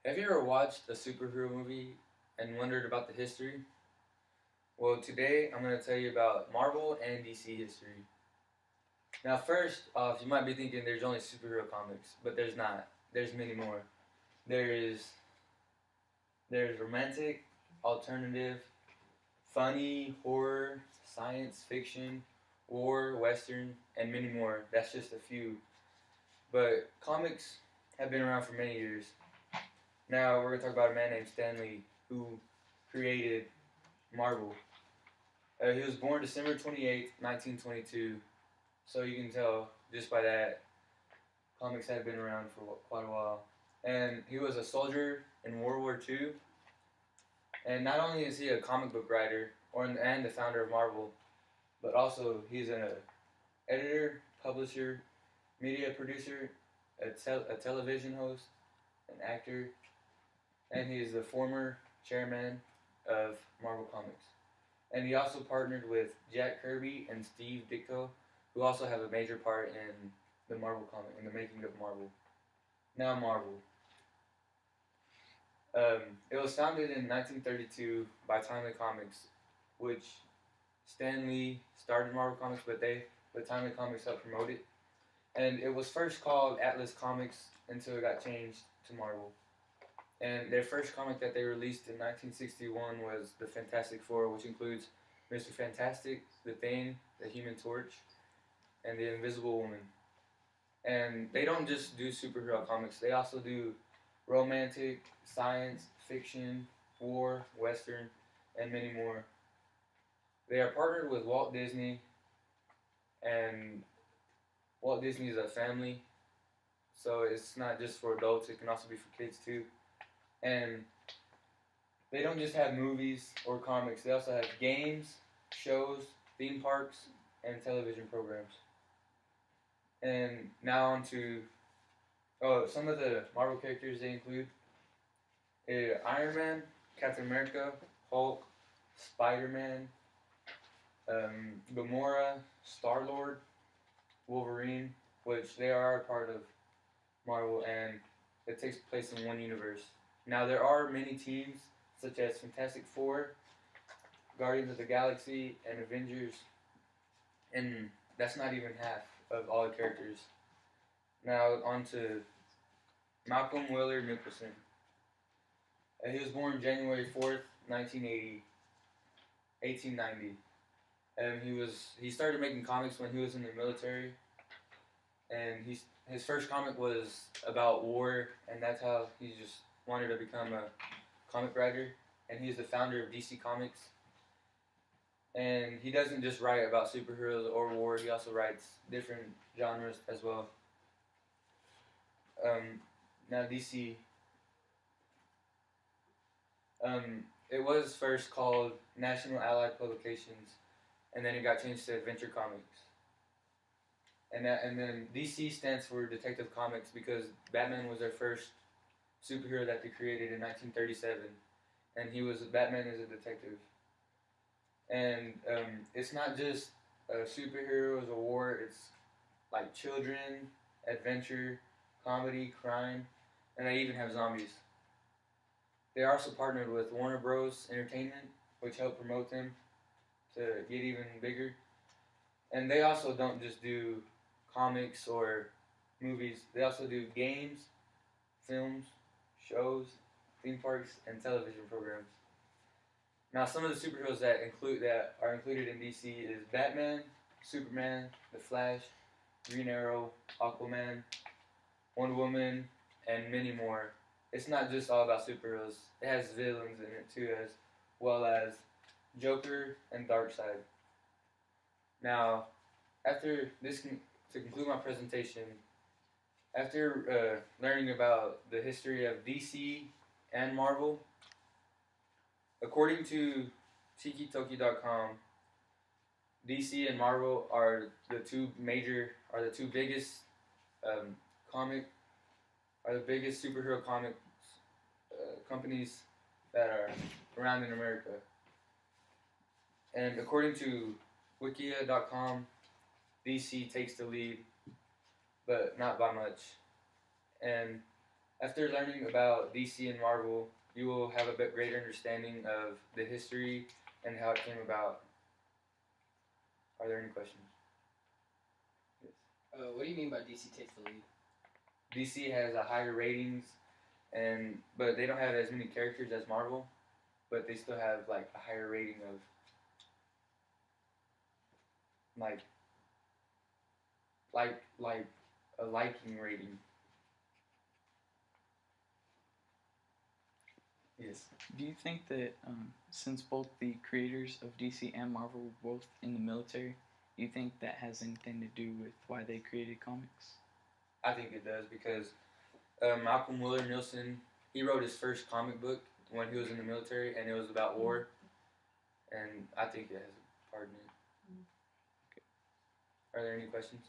Have you ever watched a superhero movie and wondered about the history? Well, today I'm going to tell you about Marvel and DC history. Now, first off, you might be thinking there's only superhero comics, but there's not. There's many more. There is there's romantic, alternative, funny, horror, science fiction, war, western, and many more. That's just a few. But comics have been around for many years. Now we're going to talk about a man named Stan Lee who created Marvel. He was born December 28th, 1922. So you can tell just by that, comics have been around for quite a while. And he was a soldier in World War II. And not only is he a comic book writer and the founder of Marvel, but also he's an editor, publisher, media producer, a television host, an actor, and he is the former chairman of Marvel Comics. And he also partnered with Jack Kirby and Steve Ditko, who also have a major part in the Marvel comic, in the making of Marvel. Now Marvel. It was founded in 1932 by Timely Comics, which Stan Lee started Marvel Comics, but Timely Comics helped promote it. And it was first called Atlas Comics until it got changed to Marvel. And their first comic that they released in 1961 was The Fantastic Four, which includes Mr. Fantastic, The Thing, The Human Torch, and The Invisible Woman. And they don't just do superhero comics, they also do romantic, science, fiction, war, western, and many more. They are partnered with Walt Disney, and Walt Disney is a family, so it's not just for adults, it can also be for kids too. And they don't just have movies or comics, they also have games, shows, theme parks, and television programs. And now on to some of the Marvel characters they include Iron Man, Captain America, Hulk, Spider Man, Gamora, Star Lord, Wolverine, which they are part of Marvel and it takes place in one universe. Now there are many teams such as Fantastic Four, Guardians of the Galaxy, and Avengers, and that's not even half of all the characters. Now on to Malcolm Willard Nicholson. He was born January 4th, 1980, 1890. And he started making comics when he was in the military, and his first comic was about war, and that's how he just wanted to become a comic writer. And he's the founder of DC Comics. And he doesn't just write about superheroes or war; he also writes different genres as well. Now DC, it was first called National Allied Publications, and then it got changed to Adventure Comics. And then DC stands for Detective Comics because Batman was their first superhero that they created in 1937, and Batman is a detective. And it's not just superheroes or war; it's like children, adventure, comedy, crime, and they even have zombies. They are also partnered with Warner Bros. Entertainment, which helped promote them to get even bigger. And they also don't just do comics or movies. They also do games, films, shows, theme parks, and television programs. Now, some of the superheroes that are included in DC is Batman, Superman, The Flash, Green Arrow, Aquaman, Wonder Woman, and many more. It's not just all about superheroes. It has villains in it too, as well as Joker and Darkseid. Now, after this, to conclude my presentation, after learning about the history of DC and Marvel, according to TikiToki.com, DC and Marvel are the two biggest um, comic, are the biggest superhero comic companies that are around in America. And according to Wikia.com, DC takes the lead, but not by much. And After learning about DC and Marvel, you will have a bit greater understanding of the history and how it came about. Are there any questions? Yes. What do you mean by DC takes the lead? DC has a higher ratings, but they don't have as many characters as Marvel, but they still have like a higher rating of like like a liking rating. Yes. Do you think that since both the creators of DC and Marvel were both in the military, do you think that has anything to do with why they created comics? I think it does because Malcolm Willard Nielsen, he wrote his first comic book when he was in the military, and it was about war, and I think it has a part in it. Are there any questions?